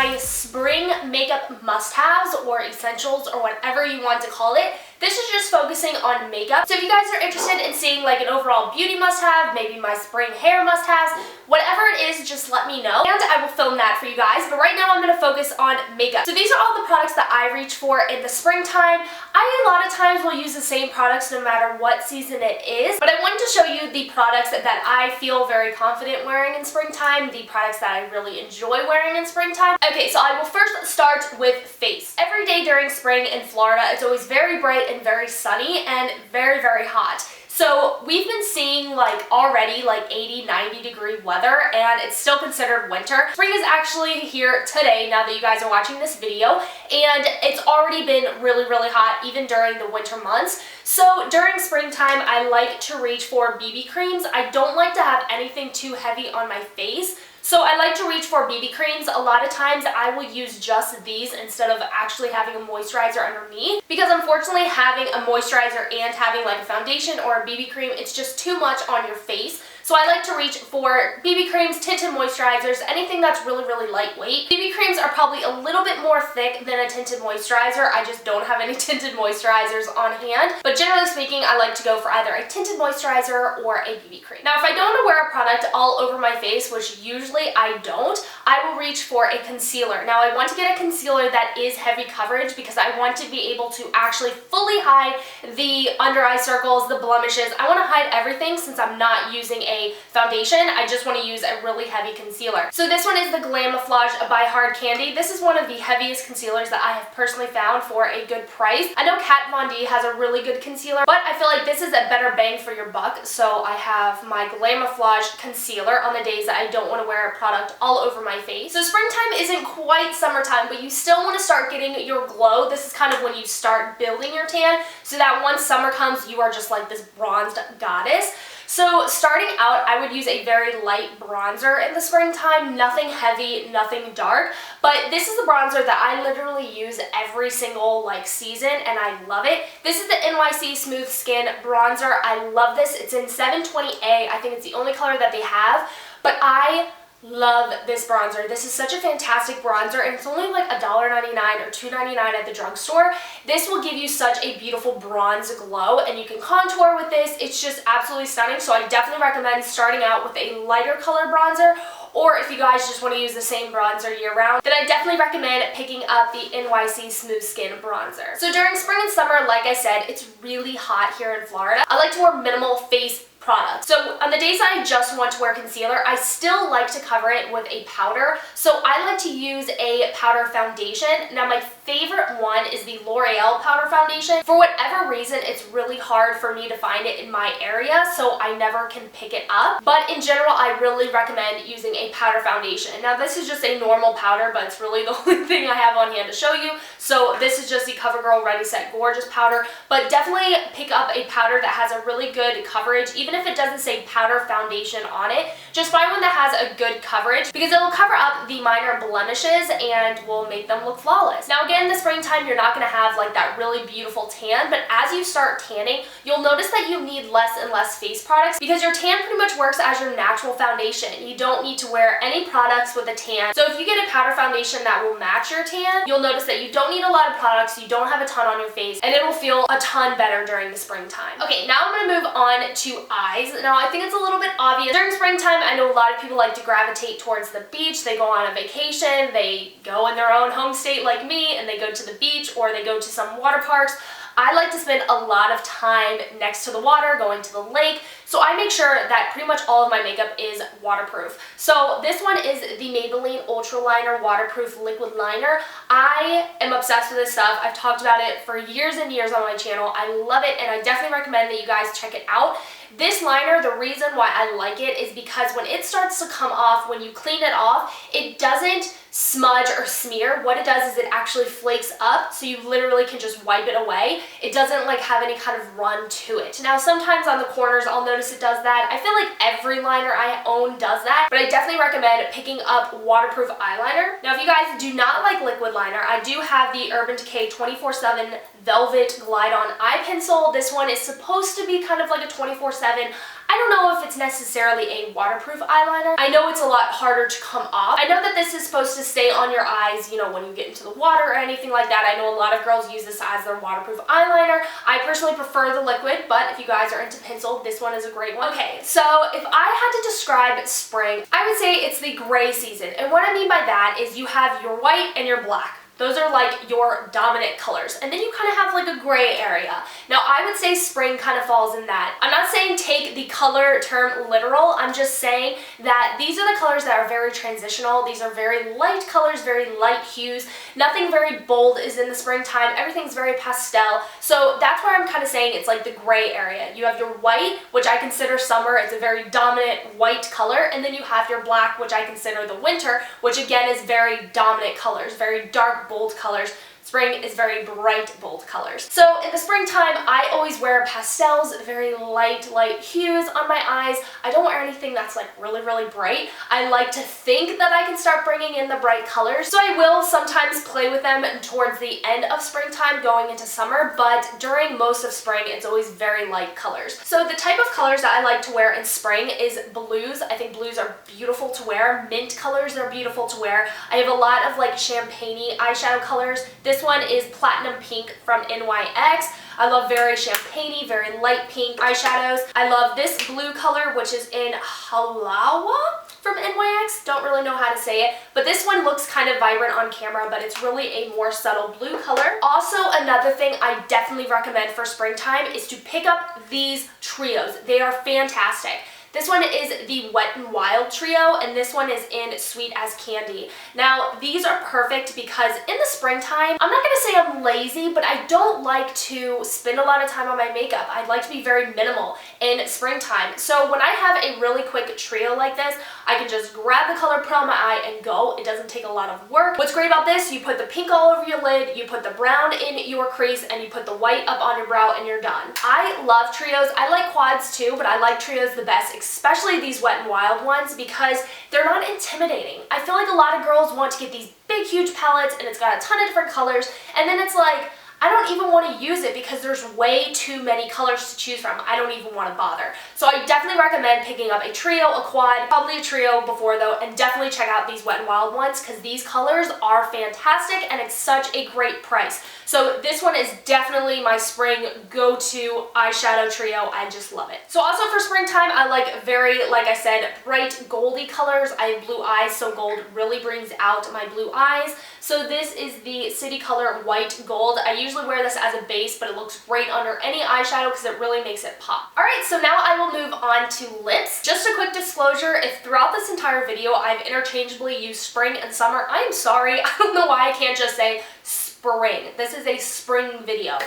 my spring makeup must-haves or essentials or whatever you want to call it. This is just focusing on makeup. So if you guys are interested in seeing like an overall beauty must-have, maybe my spring hair must-haves, whatever it is, just let me know and I will film that for you guys. But right now I'm going to focus on makeup. So these are all the products that I reach for in the springtime. I a lot of times will use the same products no matter what season it is, but I wanted to show you the products that I feel very confident wearing in springtime, the products that I really enjoy wearing in springtime. Okay, so I will first start with face. Every day during spring in Florida, it's always very bright and very sunny and very, very hot. So we've been seeing like already like 80-90 degree weather and it's still considered winter. Spring is actually here today now that you guys are watching this video, and it's already been really, really hot even during the winter months. So during springtime, I like to reach for BB creams. I don't like to have anything too heavy on my face. So I like to reach for BB creams. A lot of times I will use just these instead of actually having a moisturizer underneath, because unfortunately having a moisturizer and having like a foundation or a BB cream, it's just too much on your face. So I like to reach for BB creams, tinted moisturizers, anything that's really, really lightweight. BB creams are probably a little bit more thick than a tinted moisturizer. I just don't have any tinted moisturizers on hand. But generally speaking, I like to go for either a tinted moisturizer or a BB cream. Now, if I don't want to wear a product all over my face, which usually I don't, I will reach for a concealer. Now, I want to get a concealer that is heavy coverage because I want to be able to actually fully hide the under eye circles, the blemishes. I want to hide everything since I'm not using a foundation. I just want to use a really heavy concealer. So this one is the Glamoflauge by Hard Candy. This is one of the heaviest concealers that I have personally found for a good price. I know Kat Von D has a really good concealer, but I feel like this is a better bang for your buck. So I have my Glamoflauge concealer on the days that I don't want to wear a product all over my face. So springtime isn't quite summertime, but you still want to start getting your glow. This is kind of when you start building your tan, so that once summer comes, you are just like this bronzed goddess. So starting out, I would use a very light bronzer in the springtime, nothing heavy, nothing dark, but this is the bronzer that I literally use every single like season and I love it. This is the NYX Smooth Skin Bronzer. I love this. It's in 720A. I think it's the only color that they have, but I love this bronzer. This is such a fantastic bronzer and it's only like $1.99 or $2.99 at the drugstore. This will give you such a beautiful bronze glow and you can contour with this. It's just absolutely stunning. So I definitely recommend starting out with a lighter color bronzer, or if you guys just want to use the same bronzer year round, then I definitely recommend picking up the NYX Smooth Skin Bronzer. So during spring and summer, like I said, it's really hot here in Florida. I like to wear minimal face products. So on the days I just want to wear concealer, I still like to cover it with a powder. So I like to use a powder foundation. Now my favorite one is the Loreal powder foundation. For whatever reason, it's really hard for me to find it in my area, so I never can pick it up. But in general, I really recommend using a powder foundation. Now this is just a normal powder, but it's really the only thing I have on hand to show you. So this is just the CoverGirl Ready Set Gorgeous powder, but definitely pick up a powder that has a really good coverage. Even if it doesn't say powder foundation on it, just find one that has a good coverage because it will cover up the minor blemishes and will make them look flawless. Now again, in the springtime, you're not going to have like that really beautiful tan, but as you start tanning, you'll notice that you need less and less face products because your tan pretty much works as your natural foundation. You don't need to wear any products with a tan. So if you get a powder foundation that will match your tan, you'll notice that you don't need a lot of products, you don't have a ton on your face, and it will feel a ton better during the springtime. Okay, now I'm going to move on to eyes. Now I think it's a little bit obvious. During springtime, I know a lot of people like to gravitate towards the beach. They go on a vacation, they go in their own home state like me, and they go to the beach or they go to some water parks. I like to spend a lot of time next to the water, going to the lake, so I make sure that pretty much all of my makeup is waterproof. So this one is the Maybelline Ultra Liner Waterproof Liquid Liner. I am obsessed with this stuff. I've talked about it for years and years on my channel. I love it and I definitely recommend that you guys check it out. This liner, the reason why I like it is because when it starts to come off, when you clean it off, it doesn't smudge or smear. What it does is it actually flakes up, so you literally can just wipe it away. It doesn't like have any kind of run to it. Now sometimes on the corners I'll notice it does that. I feel like every liner I own does that, but I definitely recommend picking up waterproof eyeliner. Now if you guys do not like liquid liner, I do have the Urban Decay 24/7 Velvet Glide On Eye Pencil. This one is supposed to be kind of like a 24/7 I don't know if it's necessarily a waterproof eyeliner. I know it's a lot harder to come off. I know that this is supposed to stay on your eyes, you know, when you get into the water or anything like that. I know a lot of girls use this as their waterproof eyeliner. I personally prefer the liquid, but if you guys are into pencil, this one is a great one. Okay, so if I had to describe spring, I would say it's the gray season. And what I mean by that is you have your white and your black. Those are like your dominant colors. And then you kind of have like a gray area. Now I would say spring kind of falls in that. I'm not saying take the color term literal. I'm just saying that these are the colors that are very transitional. These are very light colors, very light hues. Nothing very bold is in the springtime. Everything's very pastel. So that's where I'm kind of saying it's like the gray area. You have your white, which I consider summer. It's a very dominant white color. And then you have your black, which I consider the winter, which again is very dominant colors, very dark, bold colors. Spring is very bright, bold colors. So in the springtime, I always wear pastels, very light hues on my eyes. I don't wear anything that's like really bright. I like to think that I can start bringing in the bright colors. So I will sometimes play with them towards the end of springtime going into summer, but during most of spring, it's always very light colors. So the type of colors that I like to wear in spring is blues. I think blues are beautiful to wear. Mint colors are beautiful to wear. I have a lot of like champagne-y eyeshadow colors. This one is Platinum Pink from NYX. I love very champagne-y, very light pink eyeshadows. I love this blue color, which is in Halaiwa from NYX. Don't really know how to say it, but this one looks kind of vibrant on camera, but it's really a more subtle blue color. Also, another thing I definitely recommend for springtime is to pick up these trios. They are fantastic. This one is the Wet n Wild trio, and this one is in Sweet as Candy. Now, these are perfect because in the springtime, I'm not going to say I'm lazy, but I don't like to spend a lot of time on my makeup. I'd like to be very minimal in springtime. So when I have a really quick trio like this, I can just grab the color, put on my eye, and go. It doesn't take a lot of work. What's great about this, you put the pink all over your lid, you put the brown in your crease, and you put the white up on your brow, and you're done. I love trios. I like quads too, but I like trios the best, especially these Wet n Wild ones, because they're not intimidating. I feel like a lot of girls want to get these big, huge palettes, and it's got a ton of different colors, and then it's like, I don't even want to use it because there's way too many colors to choose from. I don't even want to bother. So I definitely recommend picking up a trio, a quad, probably a trio before though, and definitely check out these Wet n Wild ones because these colors are fantastic and it's such a great price. So this one is definitely my spring go-to eyeshadow trio. I just love it. So also for springtime, I like very, like I said, bright goldy colors. I have blue eyes, so gold really brings out my blue eyes. So this is the City Color White Gold. I usually wear this as a base, but it looks great under any eyeshadow because it really makes it pop. Alright, so now I will move on to lips. Just a quick disclosure, if throughout this entire video I've interchangeably used spring and summer, I am sorry. I don't know why I can't just say spring. This is a spring video.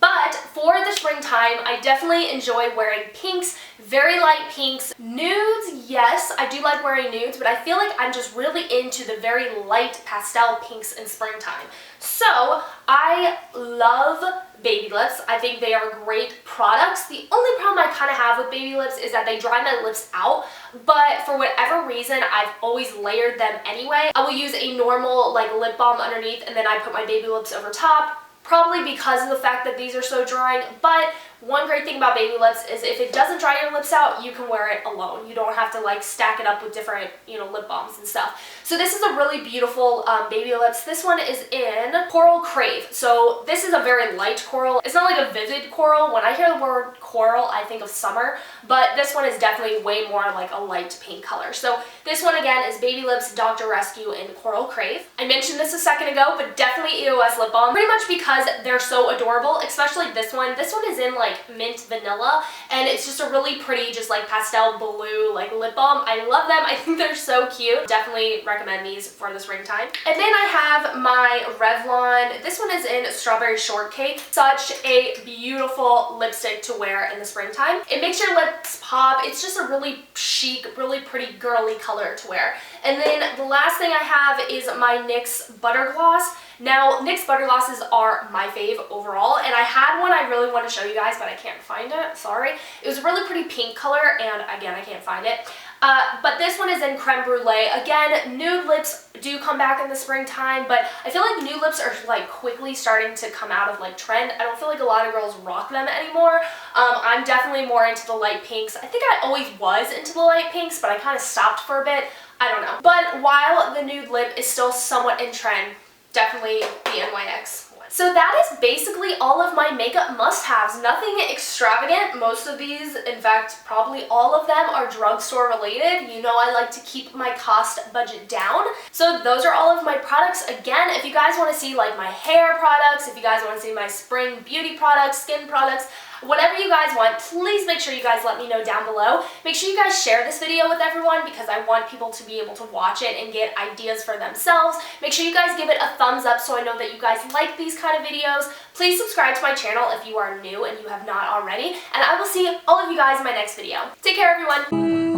But for the springtime, I definitely enjoy wearing pinks, very light pinks. Nudes, yes, I do like wearing nudes, but I feel like I'm just really into the very light pastel pinks in springtime. So I love baby lips. I think they are great products. The only problem I kind of have with baby lips is that they dry my lips out, but for whatever reason, I've always layered them anyway. I will use a normal like lip balm underneath and then I put my baby lips over top. Probably because of the fact that these are so drying, but one great thing about baby lips is if it doesn't dry your lips out, you can wear it alone. You don't have to like stack it up with different, lip balms and stuff. So this is a really beautiful baby lips. This one is in Coral Crave. So this is a very light coral. It's not like a vivid coral. When I hear the word coral, I think of summer, but this one is definitely way more like a light pink color. So this one again is Baby Lips Dr. Rescue in Coral Crave. I mentioned this a second ago, but definitely EOS lip balm, pretty much because they're so adorable, especially this one. This one is in like mint vanilla, and it's just a really pretty, just like pastel blue like lip balm. I love them. I think they're so cute. Definitely recommend these for the springtime. And then I have my Revlon. This one is in Strawberry Shortcake. Such a beautiful lipstick to wear in the springtime. It makes your lips pop. It's just a really chic, really pretty girly color to wear. And then the last thing I have is my NYX Buttergloss. Now, NYX Butterglosses are my fave overall, and I had one I really want to show you guys, but I can't find it. Sorry. It was a really pretty pink color, and again, I can't find it. But this one is in Creme Brulee. Again, nude lips do come back in the springtime, but I feel like nude lips are like quickly starting to come out of like trend. I don't feel like a lot of girls rock them anymore. I'm definitely more into the light pinks. I think I always was into the light pinks, but I kind of stopped for a bit. I don't know. But while the nude lip is still somewhat in trend, definitely the NYX. So that is basically all of my makeup must-haves. Nothing extravagant. Most of these, in fact, probably all of them are drugstore related. You know I like to keep my cost budget down. So those are all of my products. Again, if you guys want to see like my hair products, if you guys want to see my spring beauty products, skin products, whatever you guys want, please make sure you guys let me know down below. Make sure you guys share this video with everyone because I want people to be able to watch it and get ideas for themselves. Make sure you guys give it a thumbs up so I know that you guys like these kind of videos. Please subscribe to my channel if you are new and you have not already. And I will see all of you guys in my next video. Take care, everyone.